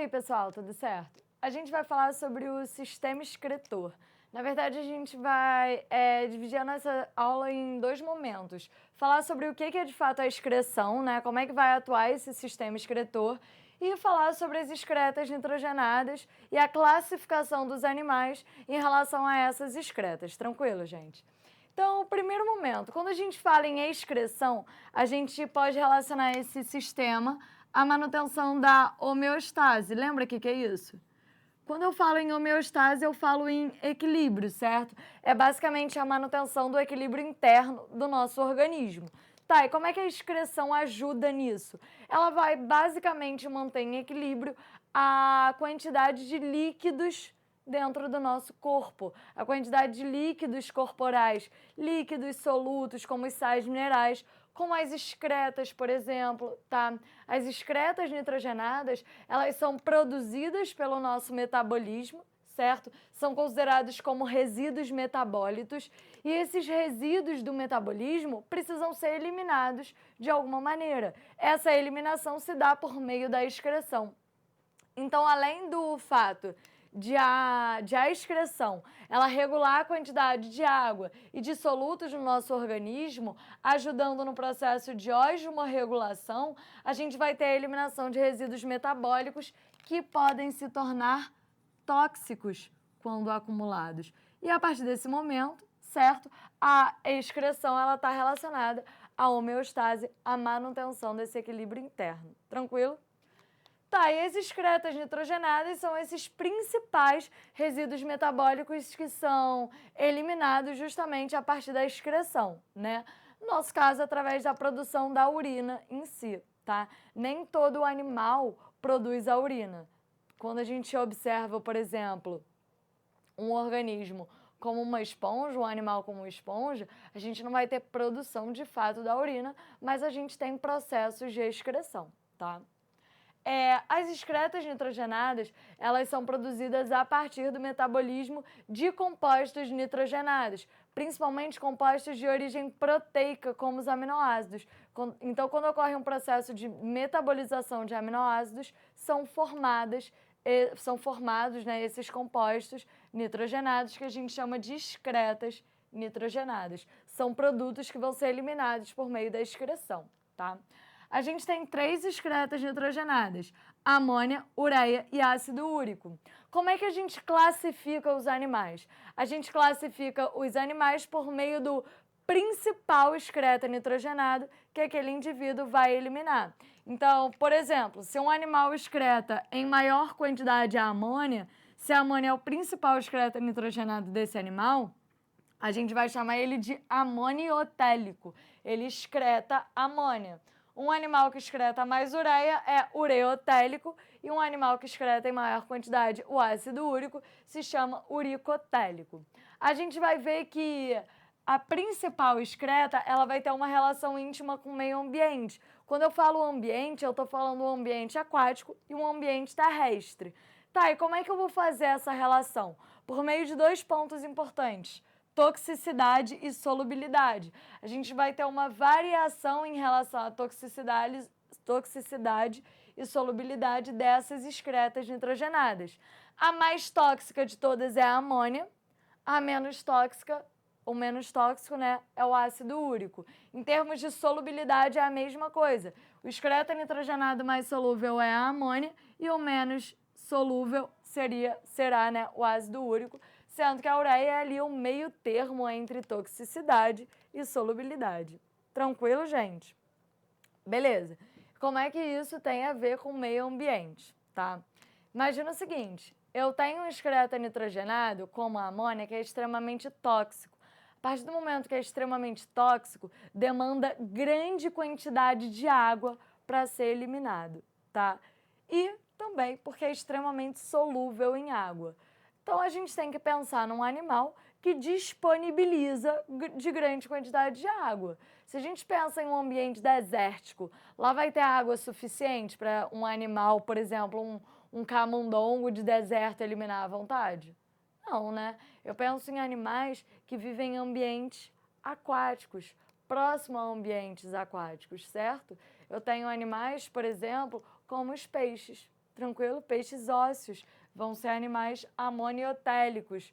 aí, pessoal, tudo certo? A gente vai falar sobre o sistema excretor. Na verdade, a gente vai dividir a nossa aula em dois momentos. Falar sobre o que é de fato a excreção, né? Como é que vai atuar esse sistema excretor, e falar sobre as excretas nitrogenadas e a classificação dos animais em relação a essas excretas. Tranquilo, gente? Então, o primeiro momento, quando a gente fala em excreção, a gente pode relacionar esse sistema à manutenção da homeostase. Lembra o que é isso? Quando eu falo em homeostase, eu falo em equilíbrio, certo? É basicamente a manutenção do equilíbrio interno do nosso organismo. Tá, e como é que a excreção ajuda nisso? Ela vai basicamente manter em equilíbrio a quantidade de líquidos dentro do nosso corpo, a quantidade de líquidos corporais, líquidos solutos, como os sais minerais, como as excretas, por exemplo, tá? As excretas nitrogenadas, elas são produzidas pelo nosso metabolismo, certo? São considerados como resíduos metabólitos, e esses resíduos do metabolismo precisam ser eliminados de alguma maneira. Essa eliminação se dá por meio da excreção. Então, além do fato de a excreção ela regular a quantidade de água e de solutos no nosso organismo, ajudando no processo de osmorregulação, a gente vai ter a eliminação de resíduos metabólicos que podem se tornar tóxicos quando acumulados. E a partir desse momento, certo, a excreção ela está relacionada à homeostase, à manutenção desse equilíbrio interno. Tranquilo? Tá, e as excretas nitrogenadas são esses principais resíduos metabólicos que são eliminados justamente a partir da excreção, né? No nosso caso, através da produção da urina em si, tá? Nem todo animal produz a urina. Quando a gente observa, por exemplo, um organismo como uma esponja, um animal como uma esponja, a gente não vai ter produção de fato da urina, mas a gente tem processos de excreção, tá? As excretas nitrogenadas, elas são produzidas a partir do metabolismo de compostos nitrogenados, principalmente compostos de origem proteica, como os aminoácidos. Então, quando ocorre um processo de metabolização de aminoácidos, são formados, né, esses compostos nitrogenados que a gente chama de excretas nitrogenadas. São produtos que vão ser eliminados por meio da excreção, tá? A gente tem 3 excretas nitrogenadas: amônia, ureia e ácido úrico. Como é que a gente classifica os animais? A gente classifica os animais por meio do principal excreta nitrogenado que aquele indivíduo vai eliminar. Então, por exemplo, se um animal excreta em maior quantidade a amônia, se a amônia é o principal excreta nitrogenado desse animal, a gente vai chamar ele de amoniotélico. Ele excreta amônia. Um animal que excreta mais ureia é ureotélico, e um animal que excreta em maior quantidade o ácido úrico se chama uricotélico. A gente vai ver que a principal excreta ela vai ter uma relação íntima com o meio ambiente. Quando eu falo ambiente, eu estou falando um ambiente aquático e um ambiente terrestre. Tá, e como é que eu vou fazer essa relação? Por meio de 2 pontos importantes: toxicidade e solubilidade. A gente vai ter uma variação em relação à toxicidade e solubilidade dessas excretas nitrogenadas. A mais tóxica de todas é a amônia, a menos tóxica, o menos tóxico, né, é o ácido úrico. Em termos de solubilidade é a mesma coisa. O excreto nitrogenado mais solúvel é a amônia e o menos solúvel será, né, o ácido úrico, sendo que a ureia é ali o meio termo entre toxicidade e solubilidade. Tranquilo, gente? Beleza. Como é que isso tem a ver com o meio ambiente, tá? Imagina o seguinte: eu tenho um excreto nitrogenado, como a amônia, que é extremamente tóxico. A partir do momento que é extremamente tóxico, demanda grande quantidade de água para ser eliminado, tá? E também porque é extremamente solúvel em água. Então, a gente tem que pensar num animal que disponibiliza de grande quantidade de água. Se a gente pensa em um ambiente desértico, lá vai ter água suficiente para um animal, por exemplo, um camundongo de deserto eliminar à vontade? Não, né? Eu penso em animais que vivem em ambientes aquáticos, próximo a ambientes aquáticos, certo? Eu tenho animais, por exemplo, como os peixes, Tranquilo? Peixes ósseos vão ser animais amoniotélicos.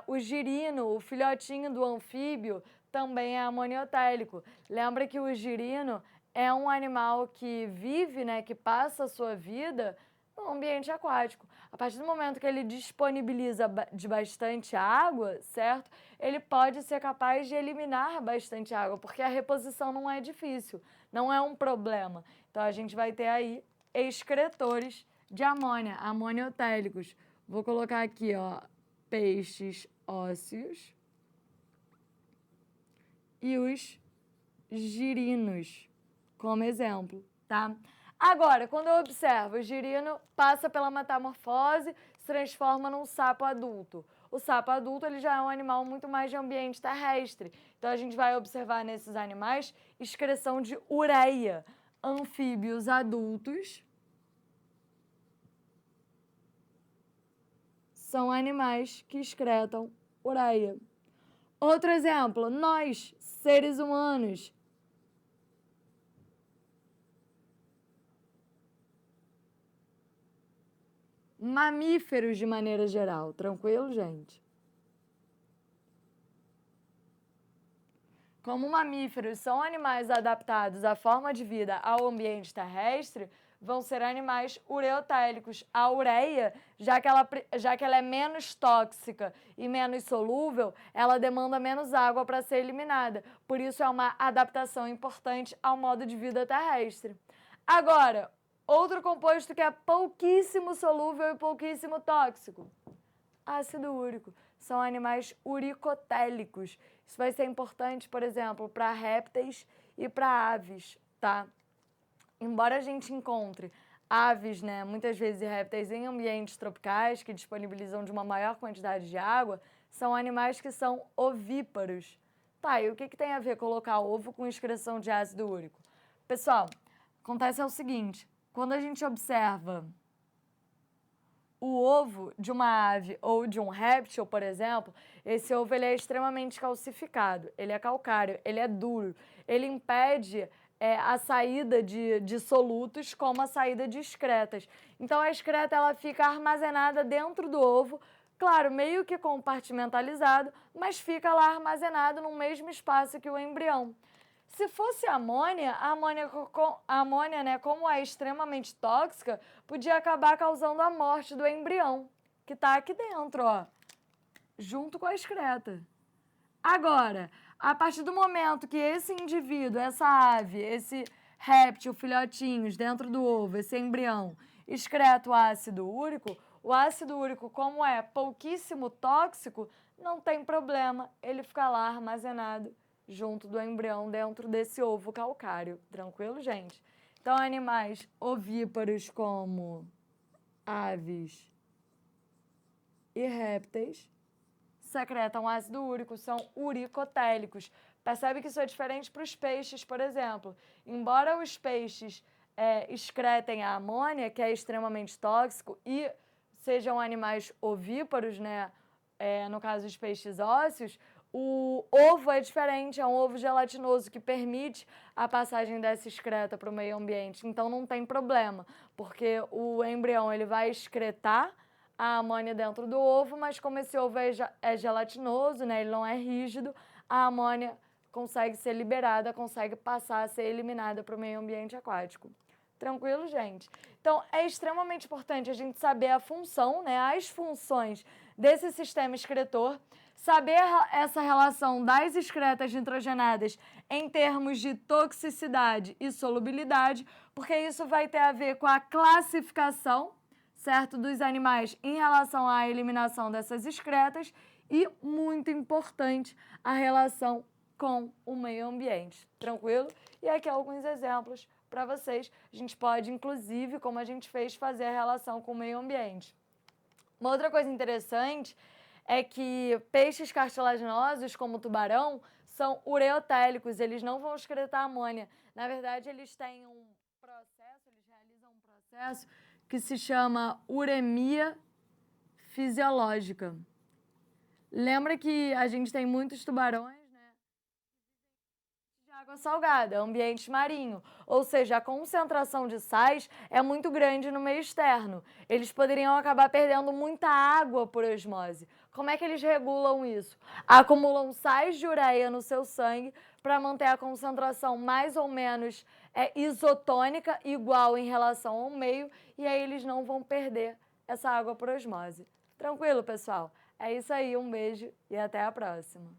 O girino, o filhotinho do anfíbio, também é amoniotélico. Lembra que o girino é um animal que vive, né, que passa a sua vida no ambiente aquático. A partir do momento que ele disponibiliza de bastante água, certo? Ele pode ser capaz de eliminar bastante água, porque a reposição não é difícil, não é um problema. Então, a gente vai ter aí excretores de amônia, amoniotélicos. Vou colocar aqui, ó, peixes ósseos e os girinos, como exemplo, tá? Agora, quando eu observo, o girino passa pela metamorfose, se transforma num sapo adulto. O sapo adulto ele já é um animal muito mais de ambiente terrestre. Então, a gente vai observar nesses animais excreção de ureia. Anfíbios adultos são animais que excretam ureia. Outro exemplo, nós, seres humanos, mamíferos de maneira geral, tranquilo, gente? Como mamíferos são animais adaptados à forma de vida ao ambiente terrestre, vão ser animais ureotélicos. A ureia, já que ela é menos tóxica e menos solúvel, ela demanda menos água para ser eliminada. Por isso é uma adaptação importante ao modo de vida terrestre. Agora, outro composto que é pouquíssimo solúvel e pouquíssimo tóxico, ácido úrico. São animais uricotélicos. Isso vai ser importante, por exemplo, para répteis e para aves, tá? Embora a gente encontre aves, né, muitas vezes répteis em ambientes tropicais que disponibilizam de uma maior quantidade de água, são animais que são ovíparos. Tá, e o que tem a ver colocar ovo com excreção de ácido úrico? Pessoal, acontece o seguinte, quando a gente observa o ovo de uma ave ou de um réptil, por exemplo, esse ovo ele é extremamente calcificado, ele é calcário, ele é duro, ele impede a saída de solutos como a saída de excretas. Então, a excreta ela fica armazenada dentro do ovo, claro, meio que compartimentalizado, mas fica lá armazenado no mesmo espaço que o embrião. Se fosse amônia, a amônia, né, como é extremamente tóxica, podia acabar causando a morte do embrião, que está aqui dentro, ó, junto com a excreta. Agora, a partir do momento que esse indivíduo, essa ave, esse réptil, filhotinhos dentro do ovo, esse embrião, excreta o ácido úrico, como é pouquíssimo tóxico, não tem problema, ele fica lá armazenado junto do embrião dentro desse ovo calcário. Tranquilo, gente? Então, animais ovíparos como aves e répteis secretam ácido úrico, são uricotélicos. Percebe que isso é diferente para os peixes, por exemplo. Embora os peixes excretem a amônia, que é extremamente tóxico, e sejam animais ovíparos, né? No caso dos peixes ósseos, o ovo é diferente, é um ovo gelatinoso que permite a passagem dessa excreta para o meio ambiente. Então, não tem problema, porque o embrião ele vai excretar a amônia dentro do ovo, mas como esse ovo é gelatinoso, né, ele não é rígido, a amônia consegue ser liberada, consegue passar a ser eliminada para o meio ambiente aquático. Tranquilo, gente? Então, é extremamente importante a gente saber a função, né, as funções desse sistema excretor, saber essa relação das excretas nitrogenadas em termos de toxicidade e solubilidade, porque isso vai ter a ver com a classificação, certo, dos animais em relação à eliminação dessas excretas e, muito importante, a relação com o meio ambiente. Tranquilo? E aqui alguns exemplos para vocês. A gente pode, inclusive, como a gente fez, fazer a relação com o meio ambiente. Uma outra coisa interessante é que peixes cartilaginosos, como o tubarão, são ureotélicos, eles não vão excretar amônia. Na verdade, eles têm um processo, eles realizam um processo que se chama uremia fisiológica. Lembra que a gente tem muitos tubarões, né, de água salgada, ambiente marinho, ou seja, a concentração de sais é muito grande no meio externo. Eles poderiam acabar perdendo muita água por osmose. Como é que eles regulam isso? Acumulam sais de ureia no seu sangue para manter a concentração mais ou menos isotônica, igual em relação ao meio, e aí eles não vão perder essa água por osmose. Tranquilo, pessoal? É isso aí, um beijo e até a próxima.